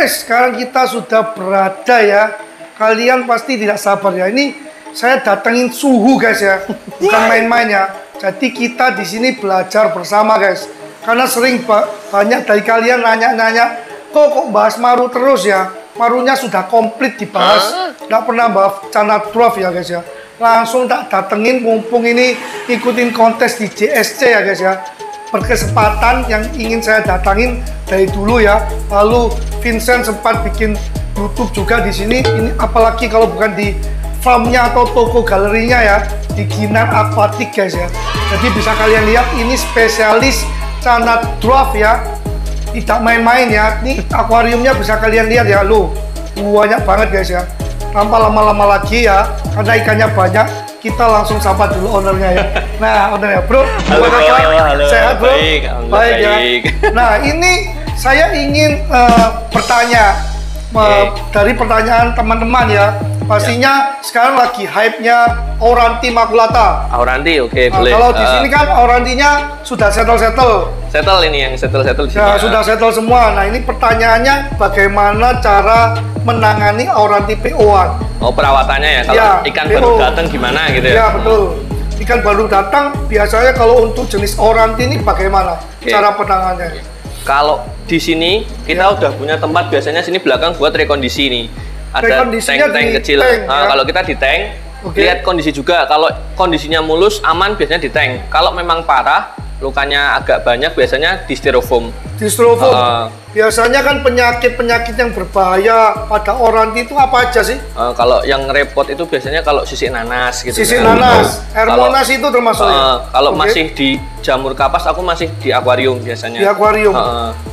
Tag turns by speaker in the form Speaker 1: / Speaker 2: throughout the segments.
Speaker 1: guys, sekarang kita sudah berada ya. Kalian pasti tidak sabar ya. Ini saya datengin suhu guys ya, bukan main-main ya. Jadi kita di sini belajar bersama guys. Karena sering banyak dari kalian nanya-nanya, kok bahas Maru terus ya? Marunya sudah komplit dibahas, nggak pernah bahas Cana Dwarf ya guys ya. Langsung tak datengin, mumpung ini ikutin kontes di JSC ya guys ya. Berkesempatan yang ingin saya datangin dari dulu ya. Lalu Vincent sempat bikin YouTube juga di sini. Ini apalagi kalau bukan di farmnya atau toko galerinya ya, di Ginan Aquatic guys ya. Jadi bisa kalian lihat ini spesialis Cana Dwarf ya. Tidak main-main ya. Ini akuariumnya bisa kalian lihat ya, loh. Banyak banget guys ya. Tanpa lama-lama lagi ya, karena ikannya banyak. Kita langsung sapa dulu ownernya ya. Nah, ownernya bro,
Speaker 2: halo,
Speaker 1: sehat bro?
Speaker 2: Baik
Speaker 1: ya. Nah, ini saya ingin bertanya dari pertanyaan teman-teman ya. Pastinya sekarang lagi hype-nya Auranti Maculata.
Speaker 2: Auranti, oke, boleh.
Speaker 1: Kalau di sini kan Aurantinya sudah settle.
Speaker 2: Settle ini yang settle di sini.
Speaker 1: Ya, sudah settle semua. Nah, ini pertanyaannya bagaimana cara menangani Auranti PO-an?
Speaker 2: Oh, perawatannya ya, kalau
Speaker 1: ya,
Speaker 2: ikan
Speaker 1: PO.
Speaker 2: baru datang gimana gitu ya?
Speaker 1: Ya, betul. Ikan baru datang, biasanya kalau untuk jenis Auranti ini bagaimana cara penanganannya?
Speaker 2: Kalau di sini, kita udah punya tempat, biasanya sini belakang buat rekondisi nih. Ada tank kecil.
Speaker 1: Tank, ya?
Speaker 2: Kalau kita di tank, lihat kondisi juga. Kalau kondisinya mulus, aman, biasanya di tank. Kalau memang parah, lukanya agak banyak, biasanya di styrofoam.
Speaker 1: Di styrofoam? Biasanya kan penyakit-penyakit yang berbahaya pada Auranti itu apa aja sih?
Speaker 2: Kalau yang repot itu biasanya kalau sisik nanas gitu.
Speaker 1: Sisik nanas, air monas itu termasuk ya?
Speaker 2: Kalau masih di jamur kapas, aku masih di akuarium biasanya.
Speaker 1: Di akuarium?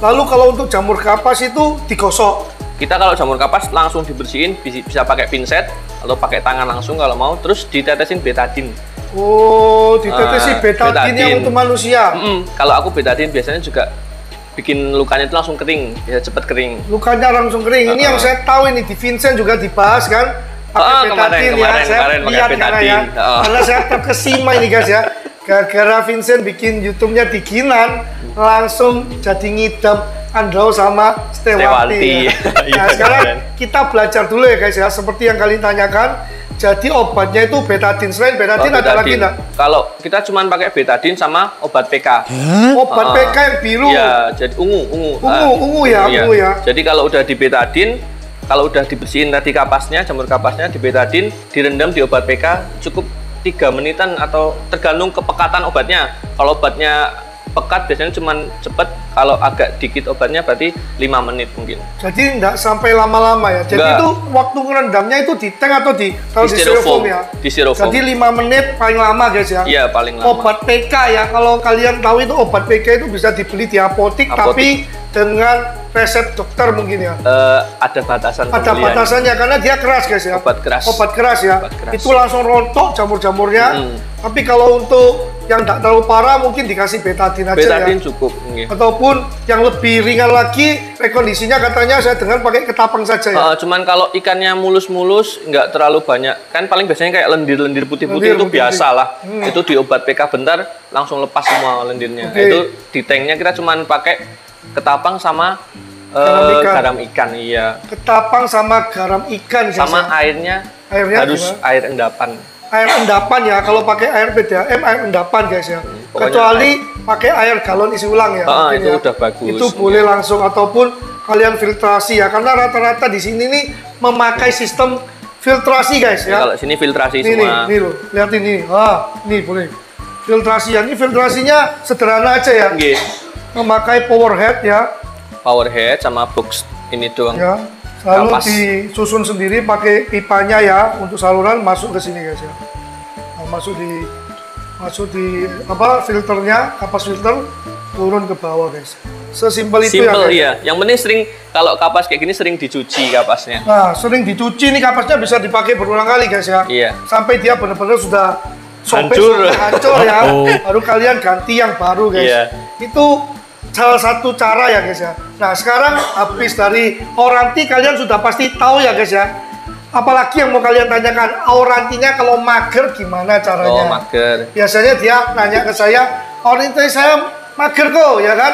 Speaker 1: Lalu kalau untuk jamur kapas itu digosok?
Speaker 2: Kita kalau jamur kapas langsung dibersihin, bisa pakai pinset atau pakai tangan langsung kalau mau, terus ditetesin betadine.
Speaker 1: Oh, ditetesin betadine yang untuk manusia?
Speaker 2: Kalau aku betadine biasanya juga bikin lukanya itu langsung kering, bisa cepet kering.
Speaker 1: Lukanya langsung kering. Ini yang saya tahu ini di Vincent juga dibahas kan? Pakai betadine ya, saya lihat karena ya. Karena saya terkesima ini guys ya. Gara-gara Vincent bikin YouTube-nya di Ginan, langsung jadi ngidam Andro sama Stewanti. Ya. Nah, sekarang kita belajar dulu ya guys ya, seperti yang kalian tanyakan. Jadi obatnya itu betadine. Selain betadine ada lagi enggak?
Speaker 2: Kalau kita cuma pakai betadine sama obat PK.
Speaker 1: Obat PK yang biru?
Speaker 2: Ya, jadi ungu.
Speaker 1: Ungu ya.
Speaker 2: Jadi kalau udah di betadine, kalau udah dibersihin tadi kapasnya, jamur kapasnya, di betadine, direndam di obat PK, cukup 3 menitan atau tergantung kepekatan obatnya. Kalau obatnya pekat biasanya cuma cepet, kalau agak dikit obatnya berarti 5 menit mungkin. Jadi
Speaker 1: nggak sampai lama-lama ya? Jadi itu waktu ngerendamnya itu di tank atau di styrofoam ya?
Speaker 2: Di styrofoam.
Speaker 1: Jadi 5 menit paling lama guys ya?
Speaker 2: Iya, paling lama.
Speaker 1: Obat PK ya, kalau kalian tahu itu obat PK itu bisa dibeli di apotik. Tapi dengan resep dokter mungkin ya?
Speaker 2: Ada batasan.
Speaker 1: Ada batasannya karena dia keras guys ya?
Speaker 2: Obat keras.
Speaker 1: Obat keras ya? Itu langsung rontok jamur-jamurnya. Tapi kalau untuk yang tidak terlalu parah mungkin dikasih betadine aja ya?
Speaker 2: Betadine cukup.
Speaker 1: Ataupun yang lebih ringan lagi, rekondisinya katanya saya dengar pakai ketapang saja ya?
Speaker 2: Cuman kalau ikannya mulus-mulus, nggak terlalu banyak. Kan paling biasanya kayak lendir-lendir putih-putih itu biasa lah. Itu di obat PK bentar, langsung lepas semua lendirnya. Itu di tanknya kita cuman pakai ketapang sama garam ikan, iya.
Speaker 1: Ketapang sama garam ikan.
Speaker 2: Sama airnya harus gimana? Air endapan.
Speaker 1: Air endapan ya, kalau pakai air PDAM, air endapan guys ya. Kecuali pakai air galon isi ulang ya.
Speaker 2: Itu
Speaker 1: ya.
Speaker 2: udah bagus.
Speaker 1: Itu boleh langsung, ataupun kalian filtrasi ya, karena rata-rata di sini nih memakai sistem filtrasi guys ya.
Speaker 2: Kalau sini filtrasi semua.
Speaker 1: Nih loh, lihat ini. Nih boleh. Filtrasi ya, ini filtrasinya sederhana aja ya. Memakai power head ya. Power head sama box ini doang. Ya. Lalu disusun sendiri pakai pipanya ya untuk saluran masuk ke sini guys ya. Nah, masuk di apa filternya, kapas filter turun ke bawah guys. Sesimpel itu ya.
Speaker 2: Simpel iya. Yang penting sering kalau kapas kayak gini sering dicuci kapasnya.
Speaker 1: Nah, sering dicuci nih kapasnya bisa dipakai berulang kali guys ya.
Speaker 2: Iya.
Speaker 1: Sampai dia benar-benar sudah
Speaker 2: hancur
Speaker 1: ya. Baru kalian ganti yang baru guys. Iya. Itu salah satu cara ya guys ya. Nah sekarang habis dari Auranti kalian sudah pasti tahu ya guys ya. Apalagi yang mau kalian tanyakan, Aurantinya kalau mager gimana caranya?
Speaker 2: Oh mager.
Speaker 1: Biasanya dia nanya ke saya, Auranti saya mager kok ya kan.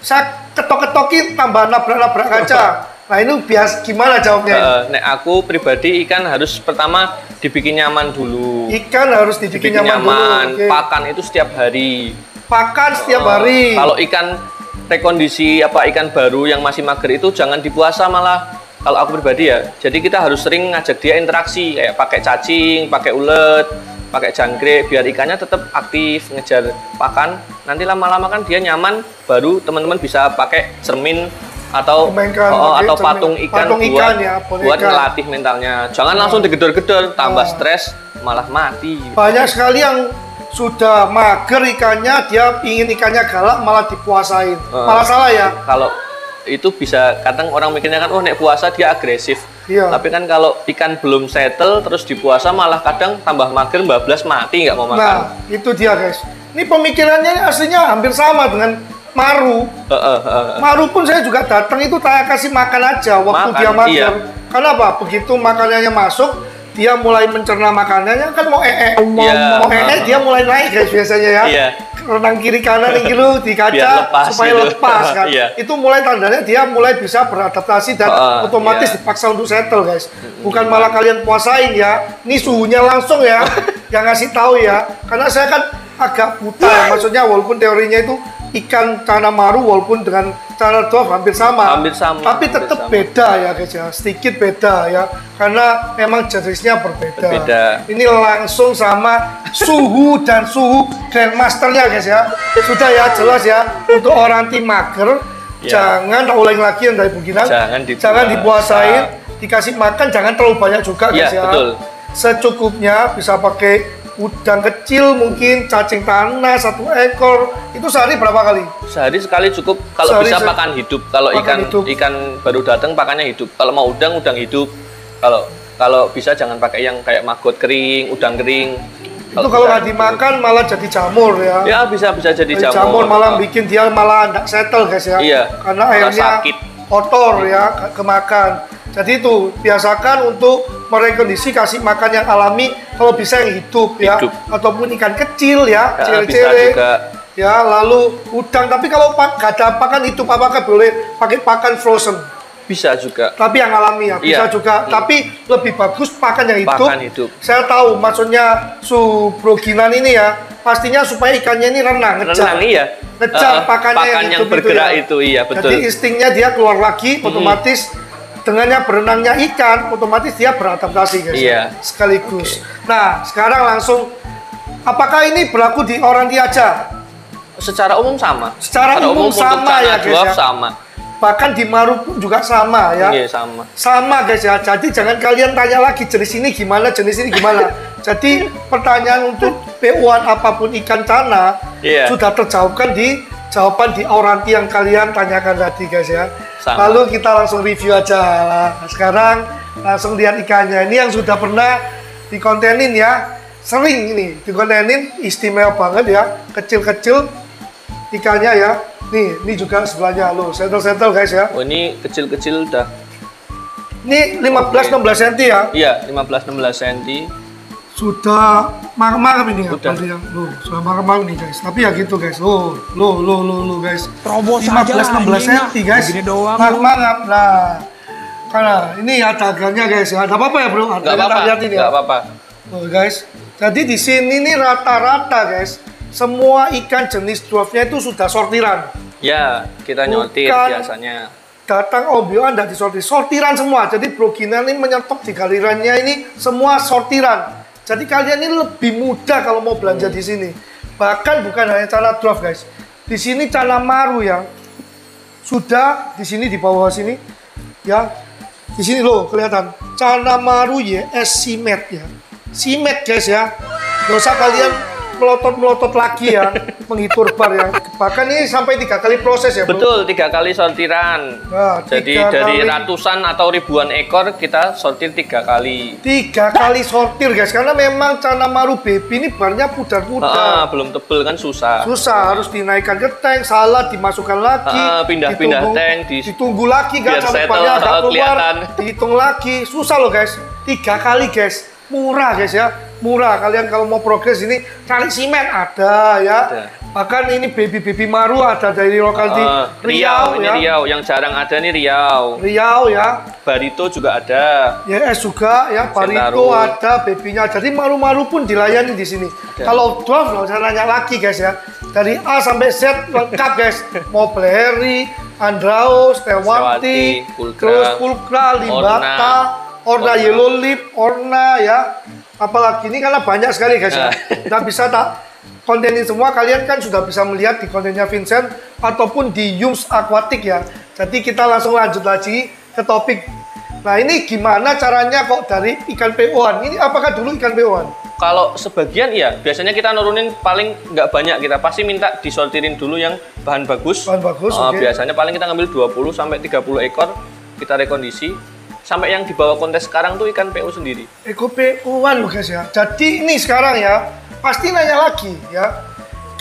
Speaker 1: Saya ketok-ketokin tambah nabrak-nabrak kaca. Nah ini biasa gimana jawabnya?
Speaker 2: Nek aku pribadi ikan harus pertama dibikin nyaman dulu.
Speaker 1: Ikan harus dibikin nyaman dulu. Okay.
Speaker 2: Pakan itu setiap hari.
Speaker 1: Pakan setiap hari.
Speaker 2: Kalau ikan rekondisi ikan baru yang masih mager itu jangan dipuasa malah. Kalau aku pribadi ya. Jadi kita harus sering ngajak dia interaksi kayak pakai cacing, pakai ulet, pakai jangkrik biar ikannya tetap aktif ngejar pakan. Nanti lama-lama kan dia nyaman, baru teman-teman bisa pakai cermin atau patung ikan buat ngelatih mentalnya. Jangan langsung digedor-gedor, tambah stres malah mati.
Speaker 1: Banyak sekali yang sudah mager ikannya, dia ingin ikannya galak malah dipuasain. Malah salah ya.
Speaker 2: Kalau itu bisa kadang orang mikirnya kan nek puasa dia agresif. Iya. Tapi kan kalau ikan belum settle terus dipuasa malah kadang tambah mager, bablas mati nggak mau makan.
Speaker 1: Nah, itu dia guys. Ini pemikirannya aslinya hampir sama dengan Maru. Maru pun saya juga datang itu saya kasih makan aja waktu dia makan. Iya. Karena apa? Begitu makanannya masuk, dia mulai mencerna makanannya kan mau dia mulai naik guys biasanya ya. Iya. Renang kiri kanan gitu di kaca supaya lepas kan. Iya. Itu mulai tandanya dia mulai bisa beradaptasi dan otomatis dipaksa untuk settle guys. Bukan malah kalian puasain ya. Ini suhunya langsung ya. Yang ngasih tahu ya. Karena saya kan agak buta ya. Maksudnya walaupun teorinya itu ikan cana maru walaupun dengan cana dwarf hampir sama, tapi tetap beda ya guys ya, sedikit beda ya, karena memang jenisnya berbeda. Ini langsung sama suhu dan suhu grandmasternya guys ya, sudah ya jelas ya. Untuk orang tim mager, jangan ulang lagi yang dari Buginan, jangan dipuasain, dikasih makan jangan terlalu banyak juga guys ya. Betul. Secukupnya bisa pakai udang kecil mungkin, cacing tanah 1 ekor. Itu sehari berapa kali?
Speaker 2: Sehari sekali cukup. Kalau bisa pakan hidup. Kalau ikan baru datang pakannya hidup. Kalau mau udang hidup. Kalau bisa jangan pakai yang kayak maggot kering, udang kering.
Speaker 1: Itu kalau nggak dimakan malah jadi jamur ya.
Speaker 2: Ya bisa jadi jamur.
Speaker 1: Jamur malah bikin dia malah nggak settle guys ya.
Speaker 2: Iya.
Speaker 1: Karena airnya kotor ya kemakan. Jadi itu biasakan untuk merekondisi kasih makan yang alami, kalau bisa yang hidup ya, ataupun ikan kecil ya, cere-cere ya, lalu udang. Tapi kalau gak ada pakan hidup, apakah boleh pakai pakan frozen?
Speaker 2: Bisa juga.
Speaker 1: Tapi yang alami ya, bisa juga. Tapi lebih bagus pakan yang hidup. Saya tahu maksudnya Subroginan ini ya, pastinya supaya ikannya ini renang, ngejar. Ngejar pakannya
Speaker 2: yang bergerak itu, iya betul.
Speaker 1: Jadi instingnya dia keluar lagi, otomatis dengannya berenangnya ikan, otomatis dia beradaptasi guys. Iya. Sekaligus. Nah, sekarang langsung, apakah ini berlaku di Oranti aja?
Speaker 2: Secara umum sama.
Speaker 1: Secara umum sama ya guys ya.
Speaker 2: Sama.
Speaker 1: Bahkan di Maru pun juga sama ya.
Speaker 2: Iya sama.
Speaker 1: Sama guys ya. Jadi jangan kalian tanya lagi jenis ini gimana, jenis ini gimana. Jadi pertanyaan untuk PO-an apapun ikan cana sudah terjawabkan di jawaban di Oranti yang kalian tanyakan tadi guys ya. Sama. Lalu kita langsung review aja lah. Sekarang langsung lihat ikannya. Ini yang sudah pernah dikontenin ya. Sering ini dikontenin, istimewa banget ya. Kecil-kecil ikannya ya. Nih, ini juga sebelahnya loh. Settle guys ya.
Speaker 2: Oh, ini kecil-kecil udah.
Speaker 1: Ini 15-16 cm ya?
Speaker 2: Iya, 15-16 cm.
Speaker 1: Sudah marem-marem ini ya. Loh, sudah marem-marem nih guys. Tapi ya gitu guys. Loh guys. 15-16 cm guys. Marem-marem. Nah, karena ini ya dagangnya guys ya. Ada apa-apa ya bro?
Speaker 2: Gak apa-apa.
Speaker 1: Loh guys. Jadi di sini nih rata-rata guys. Semua ikan jenis dwarfnya itu sudah sortiran.
Speaker 2: Ya, kita nyortir biasanya.
Speaker 1: Datang obyoan dan disortir. Sortiran semua. Jadi Broginan ini menyetop di galirannya ini semua sortiran. Jadi kalian ini lebih mudah kalau mau belanja di sini. Bahkan bukan hanya cana dwarf guys. Di sini cana maru ya. Sudah di sini di bawah sini ya. Di sini loh kelihatan. Cana maru YS Simet ya. Simet guys ya. Gak usah kalian melotot lagi ya, menghibur bar ya. Bahkan ini sampai 3 kali proses ya bro?
Speaker 2: Betul, 3 kali sortiran. Nah, jadi dari ratusan atau ribuan ekor kita sortir 3 kali. 3
Speaker 1: kali sortir guys, karena memang cana maru baby ini barnya pudar-pudar.
Speaker 2: Belum tebel kan susah.
Speaker 1: Harus dinaikkan ke tank, salah dimasukkan lagi.
Speaker 2: Pindah-pindah tank.
Speaker 1: Ditunggu lagi kan sampai barnya agak keluar. Dihitung lagi, susah loh guys. 3 kali guys, murah guys ya. murah. Kalian kalau mau progres ini cari semen ada ya.
Speaker 2: Ada.
Speaker 1: Bahkan ini baby maru ada dari lokal di Riau
Speaker 2: ini
Speaker 1: ya.
Speaker 2: Riau yang jarang ada nih Riau.
Speaker 1: Riau ya.
Speaker 2: Barito juga ada.
Speaker 1: YS juga ya, Barito ada, babynya. Jadi maru-maru pun dilayani di sini. Kalau dwarf nggak usah nanya lagi guys ya. Dari A sampai Z lengkap guys. Mau Blackberry, Andraus, Stewanti, terus Pulkra, Limbata, Orna Yellow Lip, Orna ya. Apalagi ini karena banyak sekali guys ya. Nggak bisa tak kontenin semua, kalian kan sudah bisa melihat di kontennya Vincent ataupun di Yums Aquatic ya. Jadi kita langsung lanjut lagi ke topik. Nah ini gimana caranya kok dari ikan PO-an? Ini apakah dulu ikan PO-an?
Speaker 2: Kalau sebagian iya, biasanya kita nurunin paling nggak banyak, kita pasti minta disortirin dulu yang bahan bagus.
Speaker 1: Bahan bagus, oke.
Speaker 2: Biasanya paling kita ngambil 20 sampai 30 ekor, kita rekondisi. Sampai yang dibawa kontes sekarang tuh ikan PO sendiri.
Speaker 1: Eko PO-an loh guys ya. Jadi ini sekarang ya, pasti nanya lagi ya.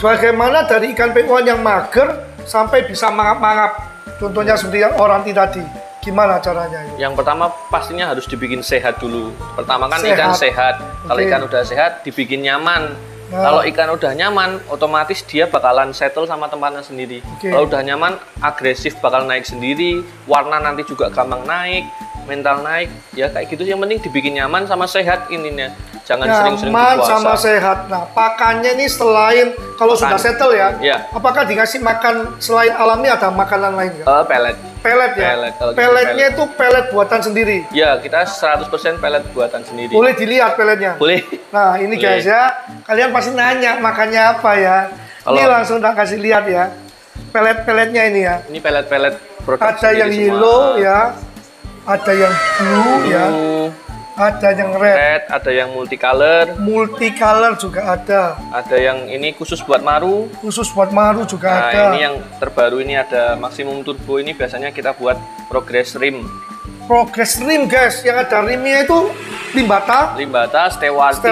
Speaker 1: Bagaimana dari ikan PO-an yang mager sampai bisa mangap-mangap? Contohnya seperti yang oranti tadi. Gimana caranya itu?
Speaker 2: Yang pertama pastinya harus dibikin sehat dulu. Pertama kan ikan sehat. Kalau ikan udah sehat, dibikin nyaman. Nah. Kalau ikan udah nyaman, otomatis dia bakalan settle sama tempatnya sendiri. Kalau udah nyaman, agresif bakal naik sendiri. Warna nanti juga gampang naik, mental naik. Ya kayak gitu. Yang penting dibikin nyaman sama sehat ininya. Jangan sering-sering
Speaker 1: nyaman sama sehat. Nah, pakannya ini selain kalau sudah settle ya, apakah dikasih makan selain alami ada makanan lain nggak?
Speaker 2: Pelet.
Speaker 1: Pelet ya? Peletnya itu pelet buatan sendiri?
Speaker 2: Ya, kita 100% pelet buatan sendiri.
Speaker 1: Boleh dilihat peletnya?
Speaker 2: Boleh.
Speaker 1: Nah, ini guys ya, kalian pasti nanya makannya apa ya. Ini langsung tak kasih lihat ya. Pelet-peletnya ini ya.
Speaker 2: Ini pelet-pelet produk
Speaker 1: ada yang yellow ya, ada yang blue ya. Ada yang red,
Speaker 2: ada yang multicolor.
Speaker 1: Multicolor juga ada.
Speaker 2: Ada yang ini khusus buat maru.
Speaker 1: Khusus buat maru juga ada.
Speaker 2: Ini yang terbaru ini ada Maximum Turbo, ini biasanya kita buat Progress Rim.
Speaker 1: Progress Rim guys, yang ada rimnya itu Limbata,
Speaker 2: Stewarti,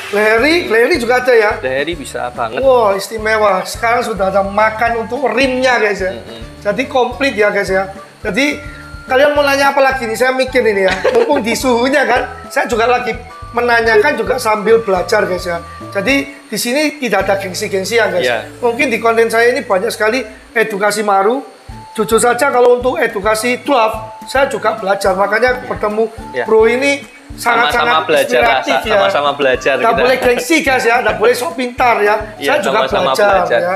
Speaker 1: Blackberry juga ada ya.
Speaker 2: Blackberry bisa banget.
Speaker 1: Wow, istimewa. Sekarang sudah ada makan untuk rimnya guys ya. Jadi komplit ya guys ya. Jadi kalian mau nanya apa lagi nih? Saya mikir ini ya. Mumpung di suhunya kan, saya juga lagi menanyakan juga sambil belajar guys ya. Jadi di sini tidak ada gengsi-gengsian guys. Mungkin di konten saya ini banyak sekali edukasi maru. Jujur saja kalau untuk edukasi dwarf, saya juga belajar. Makanya bertemu bro ini sangat-sangat inspiratif ya.
Speaker 2: Sama-sama belajar.
Speaker 1: Tidak boleh gengsi guys ya, tidak boleh sok pintar ya. Saya juga belajar ya.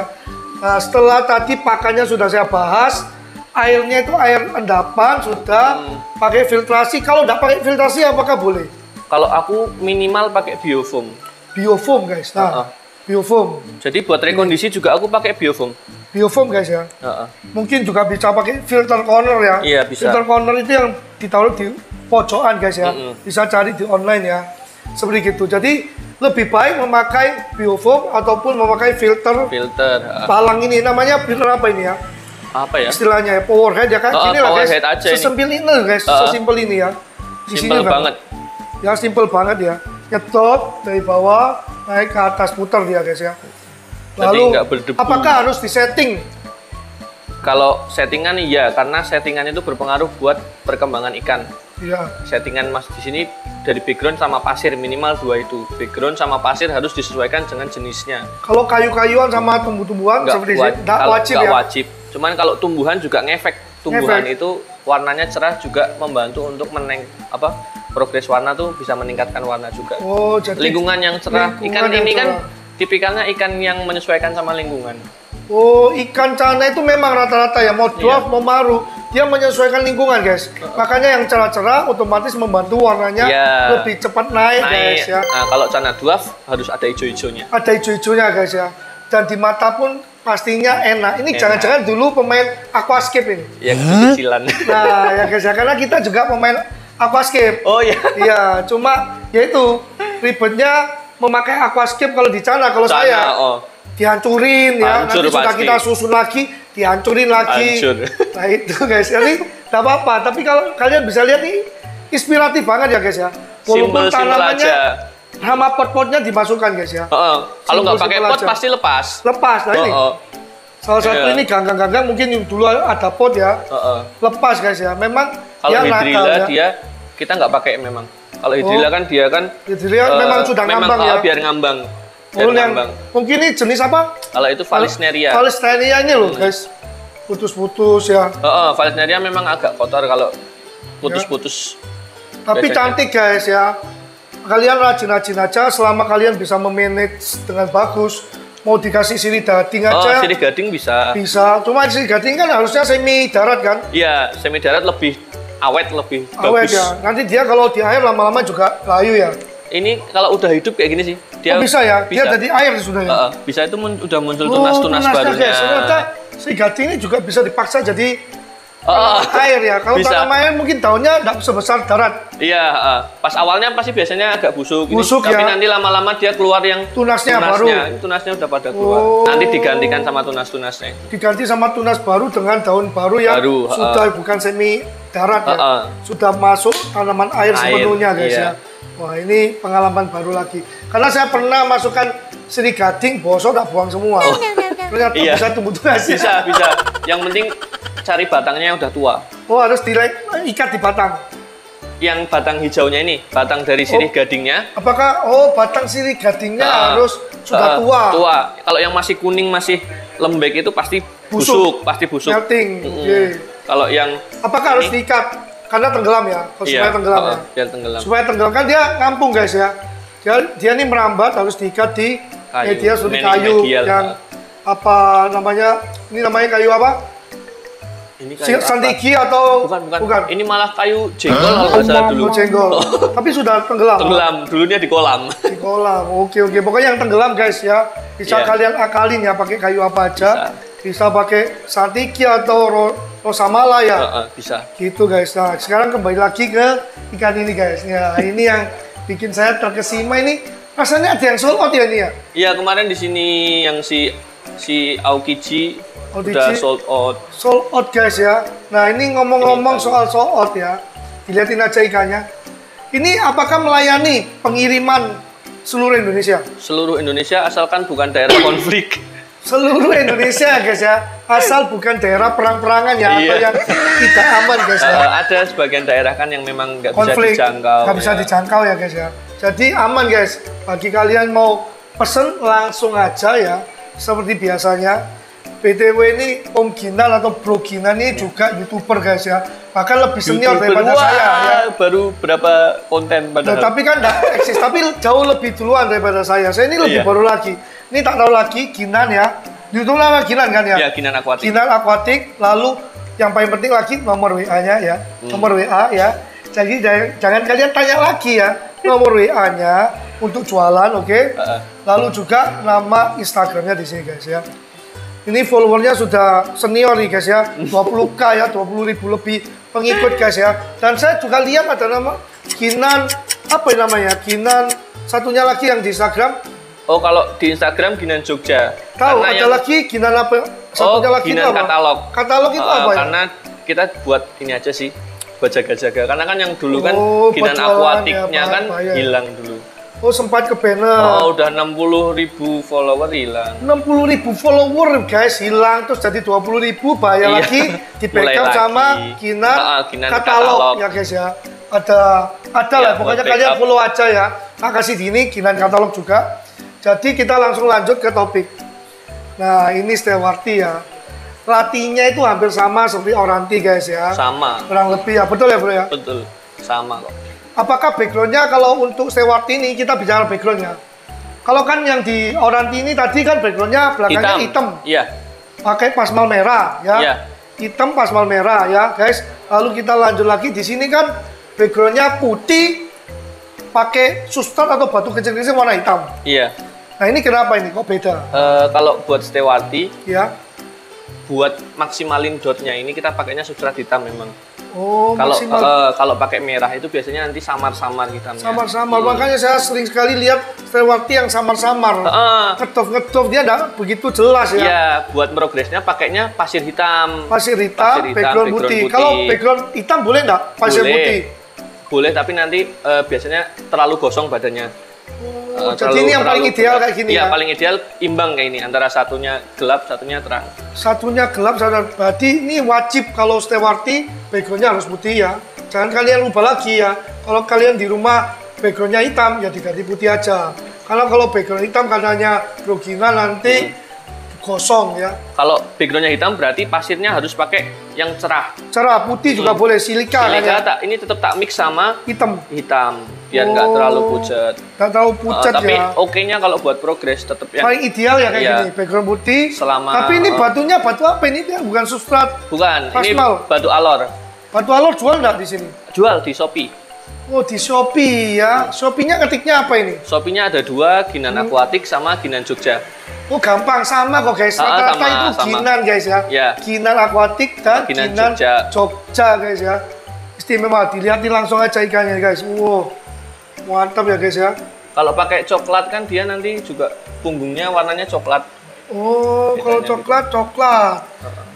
Speaker 1: Nah, setelah tadi pakannya sudah saya bahas, airnya itu air endapan sudah pakai filtrasi. Kalau tidak pakai filtrasi apakah boleh?
Speaker 2: Kalau aku minimal pakai biofoam.
Speaker 1: Biofoam guys. Nah, biofoam.
Speaker 2: Jadi buat rekondisi juga aku pakai biofoam.
Speaker 1: Biofoam guys ya. Mungkin juga bisa pakai filter corner ya.
Speaker 2: Iya bisa.
Speaker 1: Filter corner itu yang ditaruh di pojokan guys ya. Bisa cari di online ya. Seperti itu. Jadi lebih baik memakai biofoam ataupun memakai filter. Talang ini namanya filter apa ini ya?
Speaker 2: Apa ya?
Speaker 1: Istilahnya ya, power head ya kan? Ini lah guys, sesimpel ini guys, sesimpel ini ya.
Speaker 2: Simpel banget.
Speaker 1: Ya simpel banget ya. Nyedot dari bawah naik ke atas, putar dia guys ya. Lalu apakah harus disetting?
Speaker 2: Kalau settingan iya, karena settingan itu berpengaruh buat perkembangan ikan.
Speaker 1: Iya.
Speaker 2: Settingan mas di sini dari background sama pasir minimal 2 itu. Background sama pasir harus disesuaikan dengan jenisnya.
Speaker 1: Kalau kayu-kayuan sama tumbuh-tumbuhan seperti ini, nggak wajib ya?
Speaker 2: Wajib. Cuman kalau tumbuhan juga ngefek. Tumbuhan itu warnanya cerah juga membantu untuk progres warna tuh bisa meningkatkan warna juga.
Speaker 1: Oh, jadi
Speaker 2: lingkungan yang cerah. Ikan ini kan tipikalnya ikan yang menyesuaikan sama lingkungan.
Speaker 1: Oh, ikan cana itu memang rata-rata ya, mau dwarf mau maru, dia menyesuaikan lingkungan guys. Makanya yang cerah-cerah otomatis membantu warnanya lebih cepat naik guys ya.
Speaker 2: Nah, kalau cana dwarf harus ada hijau-hijaunya.
Speaker 1: Ada hijau-hijaunya guys ya. Dan di mata pun pastinya enak. Ini jangan-jangan dulu pemain aquascape ini.
Speaker 2: Ya, kecil-kecilan.
Speaker 1: Nah, ya guys ya, karena kita juga pemain aquascape.
Speaker 2: Oh iya.
Speaker 1: Iya, cuma yaitu ribetnya memakai aquascape kalau di cana. Kalau saya dihancurin ya, nanti sudah kita susun lagi, dihancurin lagi. Nah itu guys, jadi tidak apa-apa. Tapi kalau kalian bisa lihat nih, inspiratif banget ya guys ya. Walaupun tanamannya sama pot-potnya dimasukkan guys ya.
Speaker 2: Kalau nggak pakai pot pasti lepas.
Speaker 1: Lepas, nah ini. Salah satu ini ganggang-ganggang mungkin dulu ada pot ya. Lepas guys ya. Memang
Speaker 2: kalau hidrilla dia kita nggak pakai memang. Kalau hidrilla kan dia kan
Speaker 1: hidrilla memang sudah ngambang ya.
Speaker 2: Biar ngambang.
Speaker 1: Mungkin ini jenis apa?
Speaker 2: Kalau itu Vallisneria.
Speaker 1: Vallisneria ini loh guys, putus-putus ya.
Speaker 2: Vallisneria memang agak kotor kalau putus-putus.
Speaker 1: Tapi cantik guys ya. Kalian rajin-rajin aja selama kalian bisa memanage dengan bagus. Mau dikasih sirih gading aja.
Speaker 2: Sirih gading bisa.
Speaker 1: Bisa. Cuma sirih gading kan harusnya semi darat kan?
Speaker 2: Iya, semi darat lebih awet, lebih
Speaker 1: awet
Speaker 2: bagus.
Speaker 1: Ya. Nanti dia kalau di air lama-lama juga layu ya.
Speaker 2: Ini kalau udah hidup kayak gini sih, dia
Speaker 1: bisa ya? Bisa. Dia jadi air sudah ya?
Speaker 2: Bisa itu udah muncul tunas-tunas barunya.
Speaker 1: Guys. Ternyata si gading ini juga bisa dipaksa jadi air ya. Kalau tanam air mungkin daunnya tidak sebesar darat.
Speaker 2: Iya, pas awalnya pasti biasanya agak busuk.
Speaker 1: Busuk
Speaker 2: tapi
Speaker 1: ya.
Speaker 2: nanti lama-lama dia keluar yang
Speaker 1: tunasnya baru.
Speaker 2: Tunasnya udah pada keluar. Nanti digantikan sama tunas-tunasnya.
Speaker 1: Diganti sama tunas baru dengan daun baru yang sudah bukan semi darat ya. Sudah masuk tanaman air sepenuhnya guys ya. Wah ini pengalaman baru lagi. Karena saya pernah masukkan sirih gading, bosok tak buang semua. Ternyata bisa tumbuh tunas.
Speaker 2: Bisa. Yang penting cari batangnya yang udah tua.
Speaker 1: Oh harus diikat di batang.
Speaker 2: Yang batang hijaunya ini, batang dari sirih gadingnya.
Speaker 1: Apakah batang sirih gadingnya harus sudah tua?
Speaker 2: Tua. Kalau yang masih kuning, masih lembek itu pasti busuk. Pasti busuk.
Speaker 1: Melting.
Speaker 2: Kalau yang
Speaker 1: apakah harus diikat? Karena tenggelam ya, supaya tenggelam ya.
Speaker 2: Biar tenggelam.
Speaker 1: Supaya tenggelam kan dia ngampung guys ya. Dia ini merambat harus diikat di media suri kayu yang apa namanya? Ini namanya kayu apa?
Speaker 2: Ini kayu
Speaker 1: santiki atau
Speaker 2: bukan. Ini malah kayu jenggol kalau nggak salah dulu.
Speaker 1: Jenggol. Tapi sudah tenggelam.
Speaker 2: Dulunya di kolam. Di
Speaker 1: kolam. Oke. Pokoknya yang tenggelam guys ya. Bisa kalian akalin ya pakai kayu apa aja. Bisa pakai santiki atau rosamala ya.
Speaker 2: Bisa.
Speaker 1: Gitu guys. Nah, sekarang kembali lagi ke ikan ini guys. Ya, ini yang bikin saya terkesima ini. Rasanya ada yang sold out ya ini ya?
Speaker 2: Iya, kemarin di sini yang si Aokiji udah sold out.
Speaker 1: Sold out guys ya. Nah, ini ngomong-ngomong soal sold out ya. Dilihatin aja ikannya. Ini apakah melayani pengiriman seluruh Indonesia?
Speaker 2: Seluruh Indonesia asalkan bukan daerah konflik.
Speaker 1: Seluruh Indonesia guys ya, asal bukan daerah perang-perangan ya, atau yang tidak aman guys ya.
Speaker 2: Ada sebagian daerah kan yang memang nggak bisa dijangkau.
Speaker 1: Nggak bisa dijangkau ya guys ya. Jadi aman guys, bagi kalian mau pesen langsung aja ya, seperti biasanya. BTW ini Om Ginan atau Bro Ginan ini juga YouTuber guys ya, bahkan lebih senior daripada saya ya.
Speaker 2: Baru berapa konten padahal.
Speaker 1: Nah, tapi kan nggak eksis, tapi jauh lebih duluan daripada saya. Saya ini lebih baru lagi. Ini tak tahu lagi Ginan ya. YouTube nama Ginan kan ya?
Speaker 2: Ya, Ginan Aquatic.
Speaker 1: Ginan Aquatic. Lalu yang paling penting lagi nomor WA-nya ya. Nomor WA ya. Jadi jangan kalian tanya lagi ya. Nomor WA-nya untuk jualan, oke? Lalu juga nama Instagramnya di sini guys ya. Ini followernya sudah senior nih guys ya. 20k ya, 20.000 lebih pengikut guys ya. Dan saya juga lihat ada nama Ginan, apa namanya? Ginan, satunya lagi yang di Instagram.
Speaker 2: Oh, kalau di Instagram Ginan Jogja.
Speaker 1: Tahu, ada lagi Ginan apa? Satunya lagi
Speaker 2: Ginan
Speaker 1: apa?
Speaker 2: Katalog.
Speaker 1: Katalog itu apa ya?
Speaker 2: Karena kita buat ini aja sih, buat jaga-jaga. Karena kan yang dulu kan Ginan Aquatic-nya kan hilang dulu.
Speaker 1: Oh, sempat ke banner.
Speaker 2: Oh, udah 60.000 follower hilang.
Speaker 1: 60.000 follower guys hilang, terus jadi 20.000 bayar lagi di backup sama Ginan Katalog ya guys ya. Ada lah, pokoknya kalian follow aja ya. Makasih gini Ginan Katalog juga. Jadi kita langsung lanjut ke topik. Nah ini Stewarti ya. Latihnya itu hampir sama seperti Oranti guys ya.
Speaker 2: Sama.
Speaker 1: Kurang lebih ya, betul ya bro ya?
Speaker 2: Betul, sama kok.
Speaker 1: Apakah backgroundnya kalau untuk Stewarti ini kita bicara backgroundnya? Kalau kan yang di Oranti ini tadi kan backgroundnya belakangnya hitam.
Speaker 2: Iya.
Speaker 1: Pakai pasmal merah ya. Iya. Hitam pasmal merah ya guys. Lalu kita lanjut lagi di sini kan backgroundnya putih. Pakai sustan atau batu kecil-kecil warna hitam. Iya. Nah ini kenapa ini kok beda?
Speaker 2: Kalau buat Stewarti,
Speaker 1: ya,
Speaker 2: buat maksimalin dotnya ini kita pakainya substrat hitam memang.
Speaker 1: Oh,
Speaker 2: kalau pakai merah itu biasanya nanti samar-samar hitamnya.
Speaker 1: Samar-samar, makanya saya sering sekali lihat Stewarti yang samar-samar. Ngedop-ngedop dia enggak begitu jelas ya.
Speaker 2: Iya, buat progresnya pakainya pasir hitam.
Speaker 1: Pasir hitam, background putih. Kalau background hitam boleh enggak pasir putih?
Speaker 2: Boleh, tapi nanti biasanya terlalu gosong badannya.
Speaker 1: Jadi ini yang paling ideal kayak gini ya?
Speaker 2: Iya, paling ideal imbang kayak ini, antara satunya gelap, satunya terang. Satunya
Speaker 1: gelap, satunya berarti ini wajib kalau Stewarti backgroundnya harus putih ya. Jangan kalian lupa lagi ya, Kalau kalian di rumah backgroundnya hitam, ya diganti putih aja. Karena kalau background hitam katanya grogina nanti gosong ya.
Speaker 2: Kalau backgroundnya hitam berarti pasirnya harus pakai yang cerah.
Speaker 1: Cerah putih juga boleh, silika kan ya.
Speaker 2: Ini tetap tak mix sama
Speaker 1: Hitam.
Speaker 2: biar nggak terlalu pucat.
Speaker 1: Nggak terlalu pucat
Speaker 2: Tapi
Speaker 1: ya.
Speaker 2: oke-nya kalau buat progres tetap yang
Speaker 1: Paling ideal ya kayak
Speaker 2: Iya.
Speaker 1: gini, background putih.
Speaker 2: Selama-
Speaker 1: Tapi ini batunya batu apa ini? Dia bukan substrat.
Speaker 2: bukan. Ini
Speaker 1: Pasmal.
Speaker 2: batu alor.
Speaker 1: Batu alor jual nggak di sini?
Speaker 2: Jual di Shopee.
Speaker 1: Oh di Shopee ya. Shopee-nya ketiknya apa ini?
Speaker 2: Shopee-nya ada 2, Ginan Aquatic sama Ginan Jogja.
Speaker 1: Oh gampang, sama kok guys. Rata-rata itu
Speaker 2: sama.
Speaker 1: Ginan guys ya.
Speaker 2: Ya.
Speaker 1: Ginan Aquatic dan
Speaker 2: Ginan
Speaker 1: Ginan
Speaker 2: Jogja.
Speaker 1: Jogja guys ya. Istimewa, dilihatin langsung aja ikannya guys. Wow, mantap ya guys ya.
Speaker 2: Kalau pakai coklat kan dia nanti juga punggungnya warnanya coklat.
Speaker 1: Oh, kalau
Speaker 2: Bedanya
Speaker 1: coklat.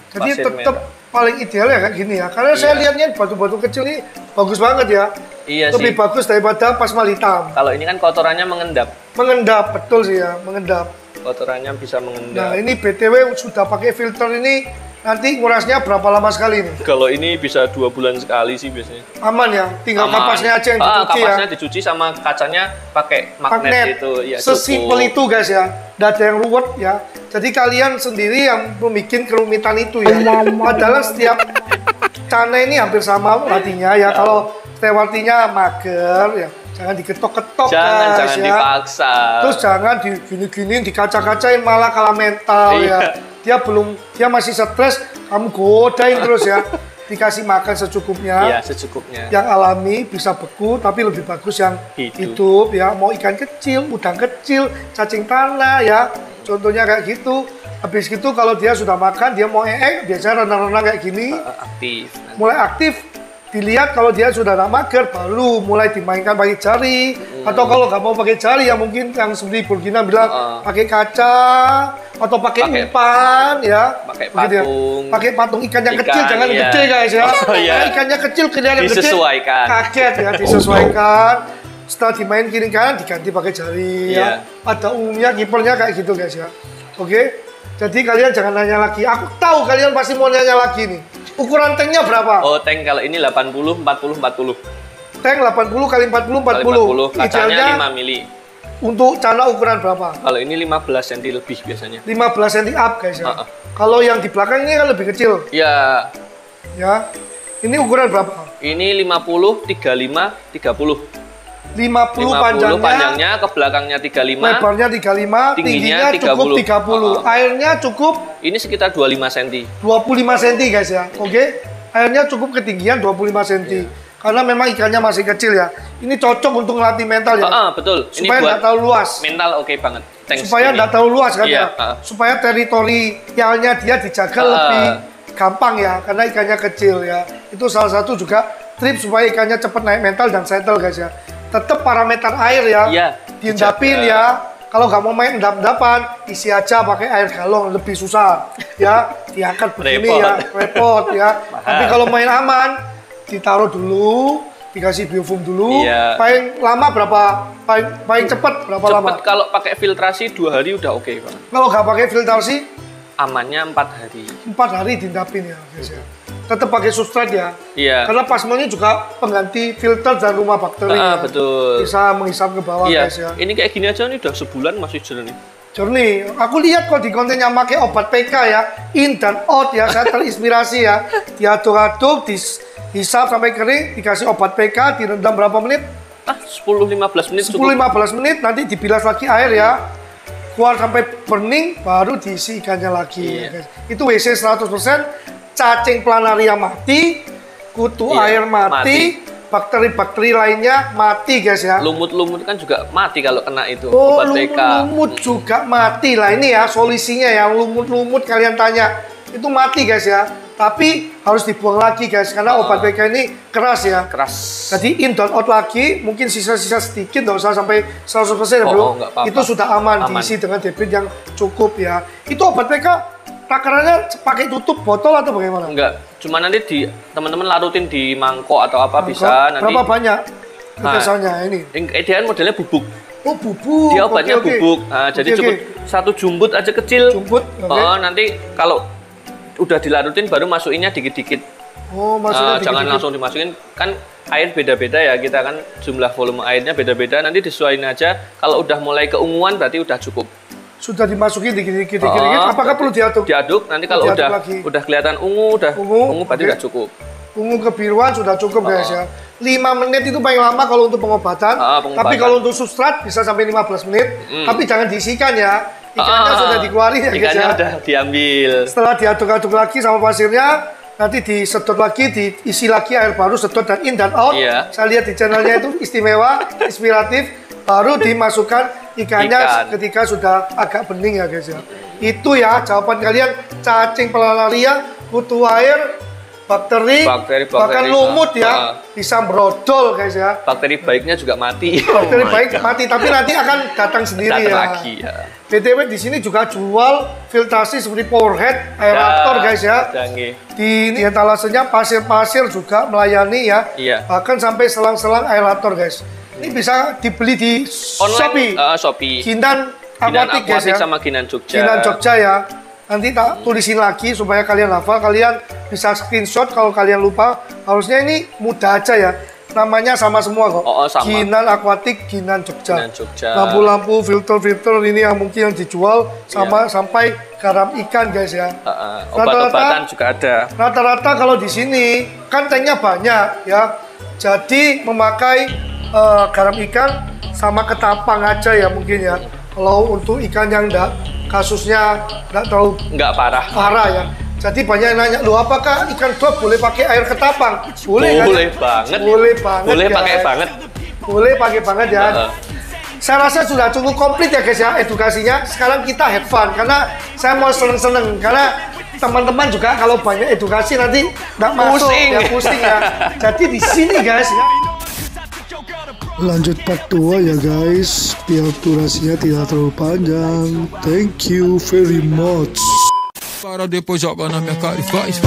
Speaker 1: Jadi
Speaker 2: Pasir
Speaker 1: tetap
Speaker 2: merah.
Speaker 1: paling ideal ya kayak gini ya. Karena saya
Speaker 2: Iya.
Speaker 1: lihatnya batu-batu kecil ini bagus banget ya.
Speaker 2: Iya
Speaker 1: Lebih
Speaker 2: sih.
Speaker 1: bagus daripada pasmal hitam.
Speaker 2: Kalau ini kan kotorannya mengendap.
Speaker 1: Mengendap, betul sih ya, mengendap.
Speaker 2: Kotorannya bisa
Speaker 1: Nah
Speaker 2: mengendap.
Speaker 1: ini BTW sudah pakai filter ini, nanti ngurasnya berapa lama sekali nih?
Speaker 2: Kalau ini bisa 2 bulan sekali sih biasanya.
Speaker 1: Aman ya, tinggal
Speaker 2: Aman.
Speaker 1: kapasnya aja yang dicuci ya.
Speaker 2: Kapasnya dicuci sama kacanya pakai magnet itu. Ya,
Speaker 1: Sesimpel itu guys ya, nggak ada yang ruwet ya. Jadi kalian sendiri yang bikin kerumitan itu ya. Padahal setiap cana ini hampir sama latihnya ya. Kalau stewartinya mager ya, jangan diketok-ketok
Speaker 2: Jangan
Speaker 1: guys ya.
Speaker 2: dipaksa.
Speaker 1: Terus jangan digini-giniin, dikaca-kacain malah kalah mental
Speaker 2: Iya.
Speaker 1: ya. Dia masih stres, kamu godain terus ya. Dikasih makan secukupnya.
Speaker 2: Iya, secukupnya.
Speaker 1: Yang alami bisa beku, tapi lebih bagus yang hidup ya. Mau ikan kecil, udang kecil, cacing tanah ya. Contohnya kayak gitu. Habis gitu kalau dia sudah makan, dia mau biasanya renang-renang kayak gini.
Speaker 2: Aktif.
Speaker 1: Mulai aktif, dilihat kalau dia sudah tak mager, baru mulai dimainkan pakai jari. Atau kalau nggak mau pakai jari, ya mungkin yang seperti Burgina bilang pakai kaca atau pakai umpan ya.
Speaker 2: Pakai
Speaker 1: Begitu ya.
Speaker 2: patung.
Speaker 1: Pakai patung ikan yang kecil, jangan yang
Speaker 2: iya.
Speaker 1: gede guys ya.
Speaker 2: Oh, iya.
Speaker 1: Karena ikannya kecil, kelihatan yang gede.
Speaker 2: Disesuaikan.
Speaker 1: Kaget ya, disesuaikan. Setelah dimain kiri kanan diganti pakai jari
Speaker 2: Iya.
Speaker 1: ya. Pada umumnya kipernya kayak gitu guys ya. Oke. Jadi kalian jangan nanya lagi. Aku tahu kalian pasti mau nanya lagi nih. Ukuran tanknya berapa?
Speaker 2: Oh, tank kalau ini 80, 40, 40.
Speaker 1: Tank 80 kali 40
Speaker 2: Kali
Speaker 1: 40.
Speaker 2: 40, kacanya
Speaker 1: Idealnya
Speaker 2: 5 mili.
Speaker 1: untuk cana ukuran berapa?
Speaker 2: Kalau ini 15 cm lebih biasanya.
Speaker 1: 15 cm up guys ya.
Speaker 2: Heeh.
Speaker 1: Kalau yang di belakang ini kan lebih kecil
Speaker 2: Ya,
Speaker 1: ya. Ini ukuran berapa?
Speaker 2: ini 50, 35, 30.
Speaker 1: 50
Speaker 2: panjangnya, ke belakangnya 35.
Speaker 1: lebarnya 35, tingginya
Speaker 2: Tingginya
Speaker 1: cukup
Speaker 2: 30.
Speaker 1: 30. Airnya cukup
Speaker 2: Ini sekitar 25 cm.
Speaker 1: 25 cm guys ya. Oke. Airnya cukup ketinggian 25 cm. Karena memang ikannya masih kecil ya. Ini cocok untuk ngelatih mental ya.
Speaker 2: Betul. Ini
Speaker 1: Supaya
Speaker 2: buat
Speaker 1: nggak terlalu luas.
Speaker 2: mental oke banget. Thanks
Speaker 1: Supaya
Speaker 2: ini.
Speaker 1: nggak terlalu luas kan
Speaker 2: Iya,
Speaker 1: ya. Supaya teritorialnya dia dijaga lebih gampang ya. Karena ikannya kecil ya. Itu salah satu juga trik supaya ikannya cepat naik mental dan settle guys ya. Tetap parameter air ya.
Speaker 2: Iya,
Speaker 1: Diendapin
Speaker 2: dijaga.
Speaker 1: ya. Kalau nggak mau main endap-endapan, isi aja pakai air galon, lebih susah ya. Diangkat begini
Speaker 2: Repot.
Speaker 1: ya, repot ya.
Speaker 2: Mahal.
Speaker 1: Tapi kalau main aman, ditaruh dulu, dikasih biofilm dulu.
Speaker 2: Iya.
Speaker 1: Paling lama berapa? Paling cepat berapa lama?
Speaker 2: Cepet kalau pakai filtrasi 2 hari udah oke banget.
Speaker 1: Kalau nggak pakai filtrasi,
Speaker 2: Amannya 4 hari.
Speaker 1: 4 hari diendapin ya guys ya. Tetap pakai substrat ya.
Speaker 2: Iya.
Speaker 1: Karena pasmo ini juga pengganti filter dan rumah bakteri ya.
Speaker 2: Betul.
Speaker 1: Bisa menghisap ke bawah
Speaker 2: Iya.
Speaker 1: guys ya.
Speaker 2: Ini kayak gini aja nih udah sebulan masih jernih.
Speaker 1: Jernih. Aku lihat kok di konten yang pakai obat PK ya, in dan out ya. Saya terinspirasi ya. Diaduk-aduk, dihisap sampai kering, dikasih obat PK, direndam berapa menit?
Speaker 2: 10-15 menit cukup.
Speaker 1: 10-15 menit, nanti dibilas lagi air ya. Keluar sampai burning, baru diisi ikannya lagi ya,
Speaker 2: Iya.
Speaker 1: guys. Itu WC 100%, cacing planaria mati, kutu
Speaker 2: Iya,
Speaker 1: air mati,
Speaker 2: mati.
Speaker 1: bakteri-bakteri lainnya mati guys ya.
Speaker 2: Lumut-lumut kan juga mati kalau kena itu
Speaker 1: Oh,
Speaker 2: obat PK.
Speaker 1: lumut juga mati lah. Ini ya solusinya ya, lumut-lumut kalian tanya. Itu mati guys ya. Tapi harus dibuang lagi guys, karena obat PK ini keras ya.
Speaker 2: Keras.
Speaker 1: Jadi in dan out lagi, mungkin sisa-sisa sedikit, nggak usah sampai 100% ya bro.
Speaker 2: nggak apa-apa.
Speaker 1: Itu sudah aman,
Speaker 2: Aman.
Speaker 1: diisi dengan debit yang cukup ya. Itu obat PK, takarannya pakai tutup botol atau bagaimana?
Speaker 2: Enggak, cuma nanti teman-teman larutin di mangkok atau apa bisa nanti.
Speaker 1: Berapa banyak
Speaker 2: Nah.
Speaker 1: biasanya ini?
Speaker 2: Ideal modelnya bubuk.
Speaker 1: Oh bubuk.
Speaker 2: Dia obatnya
Speaker 1: Oke, oke.
Speaker 2: bubuk. Nah, jadi
Speaker 1: Oke,
Speaker 2: cukup
Speaker 1: oke.
Speaker 2: satu jumbut aja kecil.
Speaker 1: Jumbut, oke.
Speaker 2: Nanti kalau udah dilarutin baru masukinnya dikit-dikit.
Speaker 1: Oh maksudnya
Speaker 2: Jangan
Speaker 1: dikit-dikit.
Speaker 2: langsung dimasukin kan air beda-beda ya, kita kan jumlah volume airnya beda-beda, nanti disesuaikan aja. Kalau udah mulai keunguan berarti udah cukup.
Speaker 1: Sudah dimasukin dikit-dikit, apakah perlu diaduk?
Speaker 2: Diaduk, nanti kalau udah kelihatan ungu berarti udah cukup.
Speaker 1: Ungu kebiruan sudah cukup guys ya. 5 menit itu paling lama kalau untuk pengobatan. Tapi kalau untuk substrat bisa sampai 15 menit. Tapi jangan diisikan ya. Ikannya sudah dikeluarin ya guys ya.
Speaker 2: Ikannya udah diambil.
Speaker 1: Setelah diaduk-aduk lagi sama pasirnya, nanti disedot lagi, diisi lagi air baru, sedot dan in dan out. Saya lihat di channelnya itu istimewa, inspiratif. Baru dimasukkan ikannya ketika sudah agak bening ya guys ya. Itu ya jawaban kalian. Cacing pelalaria butuh air, bakteri bahkan lumut ya, bisa brodol guys ya.
Speaker 2: Bakteri baiknya juga mati.
Speaker 1: Bakteri baik mati, tapi nanti akan datang sendiri
Speaker 2: lagi, ya.
Speaker 1: BTW di sini juga jual filtrasi seperti powerhead, aerator guys ya. Di etalasenya pasir-pasir juga melayani ya. Bahkan sampai selang-selang aerator guys. Ini bisa dibeli di Shopee. Ginan Aquatic guys ya.
Speaker 2: Sama Ginan Jogja.
Speaker 1: Ginan Jogja ya. Nanti tak tulisin lagi supaya kalian hafal, kalian bisa screenshot kalau kalian lupa. Harusnya ini mudah aja ya. Namanya sama semua kok.
Speaker 2: Sama.
Speaker 1: Ginan Aquatic, Ginan Jogja.
Speaker 2: Jogja.
Speaker 1: Lampu-lampu, filter-filter ini yang mungkin yang dijual sama sampai garam ikan guys ya.
Speaker 2: Obat-obatan juga ada.
Speaker 1: Rata-rata kalau di sini kan tanknya banyak ya. Jadi memakai garam ikan sama ketapang aja ya mungkin ya. Kalau untuk ikan yang kasusnya nggak parah ya. Jadi banyak yang nanya, loh apakah ikan dua boleh pakai air ketapang? Boleh
Speaker 2: banget.
Speaker 1: Boleh banget.
Speaker 2: Boleh pakai banget.
Speaker 1: Boleh pakai banget ya. Saya rasa sudah cukup komplit ya guys ya edukasinya. Sekarang kita have fun karena saya mau seneng-seneng karena teman-teman juga kalau banyak edukasi nanti nggak masuk ya pusing ya. Jadi di sini guys ya. Lanjut part 2 ya guys, biar durasinya tidak terlalu panjang. Thank you very much.
Speaker 3: Para depois joga na minha cara e faz.